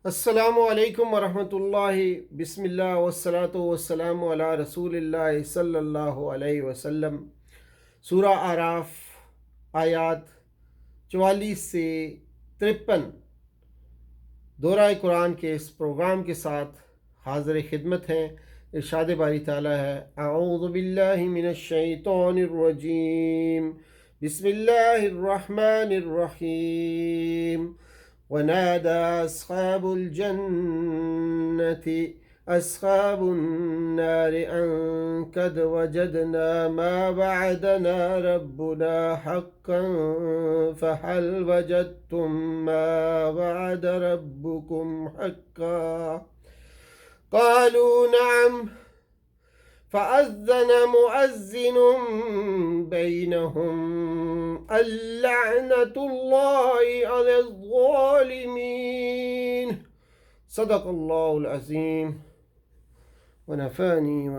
अस्सलामु अलैकुम वरहमतुल्लाहि बिस्मिल्लाह वस्सलातु वस्सलामु अला रसूलिल्लाह सल्लल्लाहु अलैहि वसल्लम। सूरा आराफ आयात 44 से 53 दोहराए कुरान के इस प्रोग्राम के साथ हाज़िर खिदमत हैं। इरशाद बारी ताला है, अऊज़ु बिल्लाहि मिनश शैतानिर रजीम, बिस्मिल्लाहिर रहमानिर रहीम। वनादा अस्हाबुल जन्नति अस्हाबुन नारि अन कद वजदना मा वअदना रब्बुना हक्कन फहल वजदतुम मा वअद रब्बुकुम हक्का क़ालू नअम फ़अज़्ज़न मुअज़्ज़िन बैनहुम अल्लअनतुल्लाहि अलज़्ज़ालिमीन। सदक़ल्लाहुल अज़ीम व नफ़अनी व